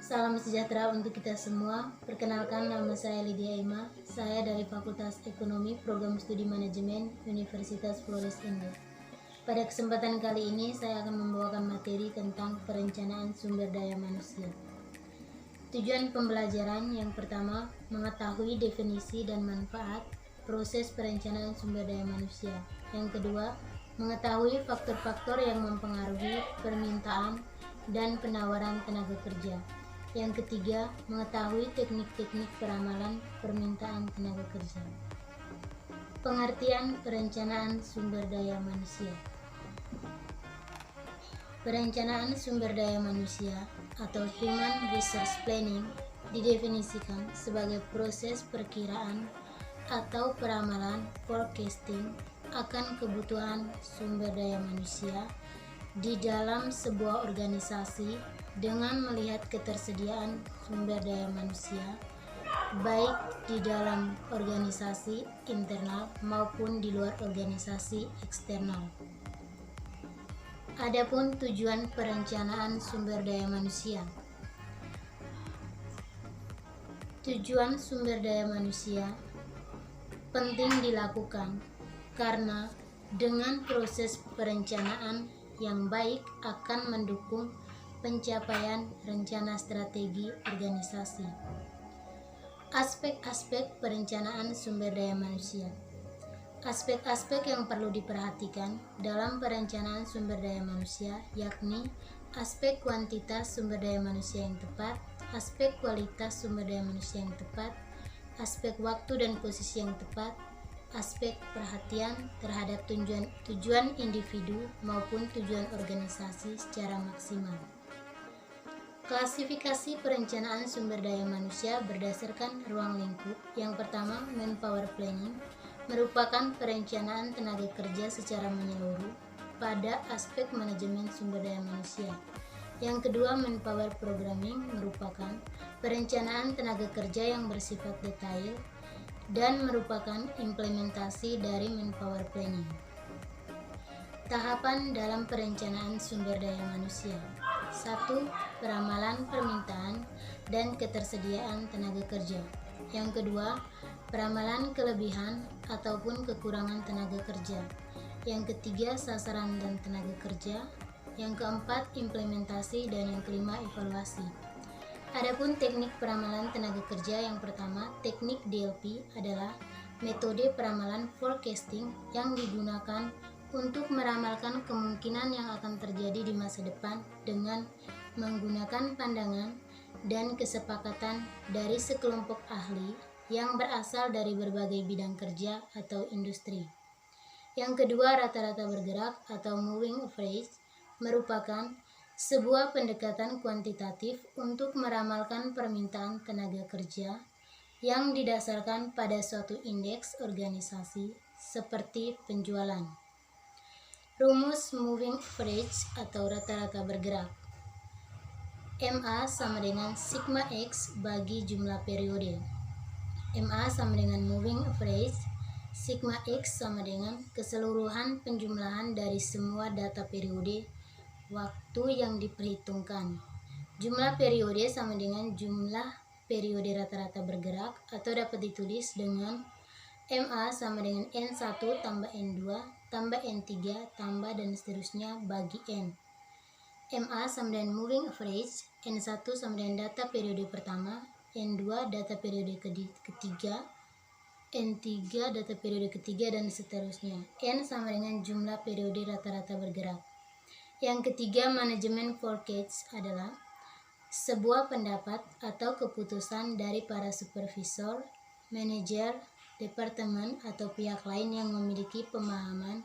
Salam sejahtera untuk kita semua. Perkenalkan, nama saya Lydia Ima. Saya dari Fakultas Ekonomi Program Studi Manajemen Universitas Flores Indo. Pada kesempatan kali ini saya akan membawakan materi tentang perencanaan sumber daya manusia. Tujuan pembelajaran yang pertama, mengetahui definisi dan manfaat proses perencanaan sumber daya manusia. Yang kedua, mengetahui faktor-faktor yang mempengaruhi permintaan dan penawaran tenaga kerja. Yang ketiga, mengetahui teknik-teknik peramalan permintaan tenaga kerja. Pengertian perencanaan sumber daya manusia. Perencanaan sumber daya manusia atau Human Resource Planning didefinisikan sebagai proses perkiraan atau peramalan forecasting akan kebutuhan sumber daya manusia di dalam sebuah organisasi dengan melihat ketersediaan sumber daya manusia baik di dalam organisasi internal maupun di luar organisasi eksternal. Adapun tujuan perencanaan sumber daya manusia. Tujuan sumber daya manusia penting dilakukan karena dengan proses perencanaan yang baik akan mendukung pencapaian rencana strategi organisasi. Aspek-aspek perencanaan sumber daya manusia. Aspek-aspek yang perlu diperhatikan dalam perencanaan sumber daya manusia yakni aspek kuantitas sumber daya manusia yang tepat, aspek kualitas sumber daya manusia yang tepat, aspek waktu dan posisi yang tepat, aspek perhatian terhadap tujuan individu maupun tujuan organisasi secara maksimal. Klasifikasi perencanaan sumber daya manusia berdasarkan ruang lingkup. Yang pertama, manpower planning merupakan perencanaan tenaga kerja secara menyeluruh pada aspek manajemen sumber daya manusia. Yang kedua, manpower programming merupakan perencanaan tenaga kerja yang bersifat detail dan merupakan implementasi dari manpower planning. Tahapan dalam perencanaan sumber daya manusia. 1. Peramalan permintaan dan ketersediaan tenaga kerja. Yang kedua, peramalan kelebihan ataupun kekurangan tenaga kerja. Yang ketiga, sasaran dan tenaga kerja. Yang keempat, implementasi, dan yang kelima, evaluasi. Adapun teknik peramalan tenaga kerja, yang pertama, teknik DLP adalah metode peramalan forecasting yang digunakan untuk meramalkan kemungkinan yang akan terjadi di masa depan dengan menggunakan pandangan dan kesepakatan dari sekelompok ahli yang berasal dari berbagai bidang kerja atau industri. Yang kedua, rata-rata bergerak atau moving average merupakan sebuah pendekatan kuantitatif untuk meramalkan permintaan tenaga kerja yang didasarkan pada suatu indeks organisasi seperti penjualan. Rumus moving average atau rata-rata bergerak. MA sama dengan sigma X bagi jumlah periode. MA sama dengan moving average, sigma X sama dengan keseluruhan penjumlahan dari semua data periode waktu yang diperhitungkan. Jumlah periode sama dengan jumlah periode rata-rata bergerak atau dapat ditulis dengan MA sama dengan N1 tambah N2 tambah N3 tambah dan seterusnya bagi N. MA sama dengan moving average, N1 sama dengan data periode pertama, N2 data periode ketiga, N3 data periode ketiga dan seterusnya. N sama dengan jumlah periode rata-rata bergerak. Yang ketiga, manajemen forecast adalah sebuah pendapat atau keputusan dari para supervisor, manajer, departemen atau pihak lain yang memiliki pemahaman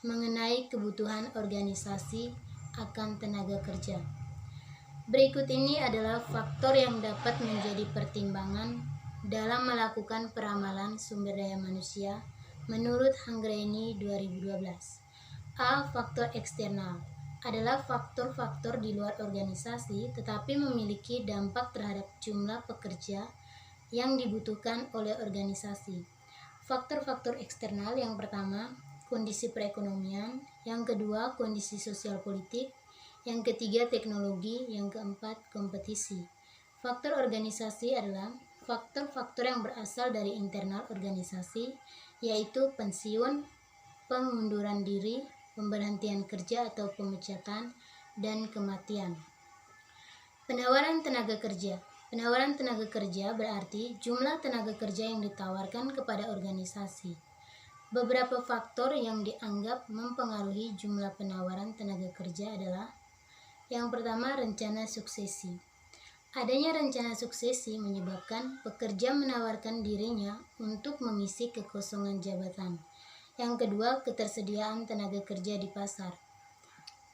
mengenai kebutuhan organisasi akan tenaga kerja. Berikut ini adalah faktor yang dapat menjadi pertimbangan dalam melakukan peramalan sumber daya manusia menurut Hanggraini 2012. A. Faktor eksternal adalah faktor-faktor di luar organisasi tetapi memiliki dampak terhadap jumlah pekerja yang dibutuhkan oleh organisasi. Faktor-faktor eksternal yang pertama, kondisi perekonomian, yang kedua, kondisi sosial politik, yang ketiga, teknologi, yang keempat, kompetisi. Faktor organisasi adalah faktor-faktor yang berasal dari internal organisasi, yaitu pensiun, pengunduran diri, pemberhentian kerja atau pemecatan, dan kematian. Penawaran tenaga kerja. Penawaran tenaga kerja berarti jumlah tenaga kerja yang ditawarkan kepada organisasi. Beberapa faktor yang dianggap mempengaruhi jumlah penawaran tenaga kerja adalah: yang pertama, rencana suksesi. Adanya rencana suksesi menyebabkan pekerja menawarkan dirinya untuk mengisi kekosongan jabatan. Yang kedua, ketersediaan tenaga kerja di pasar.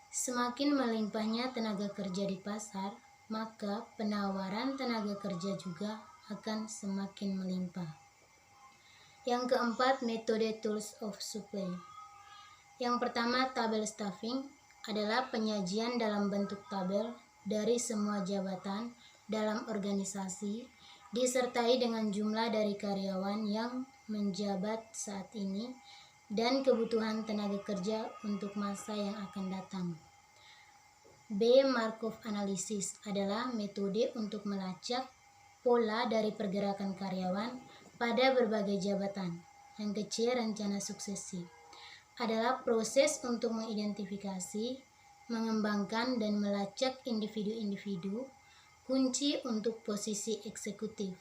Semakin melimpahnya tenaga kerja di pasar, maka penawaran tenaga kerja juga akan semakin melimpah. Yang keempat, metode tools of supply. Yang pertama, tabel staffing adalah penyajian dalam bentuk tabel dari semua jabatan dalam organisasi disertai dengan jumlah dari karyawan yang menjabat saat ini dan kebutuhan tenaga kerja untuk masa yang akan datang. B. Markov Analysis adalah metode untuk melacak pola dari pergerakan karyawan pada berbagai jabatan. Yang C. Rencana suksesi adalah proses untuk mengidentifikasi, mengembangkan, dan melacak individu-individu kunci untuk posisi eksekutif.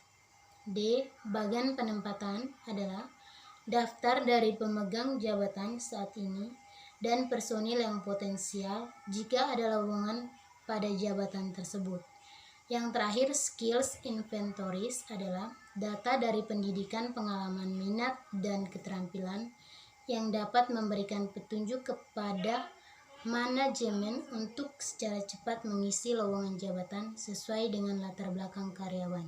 D. Bagan penempatan adalah daftar dari pemegang jabatan saat ini dan personil yang potensial jika ada lowongan pada jabatan tersebut. Yang terakhir, skills inventories adalah data dari pendidikan, pengalaman, minat, dan keterampilan yang dapat memberikan petunjuk kepada manajemen untuk secara cepat mengisi lowongan jabatan sesuai dengan latar belakang karyawan.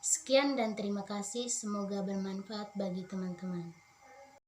Sekian dan terima kasih, semoga bermanfaat bagi teman-teman.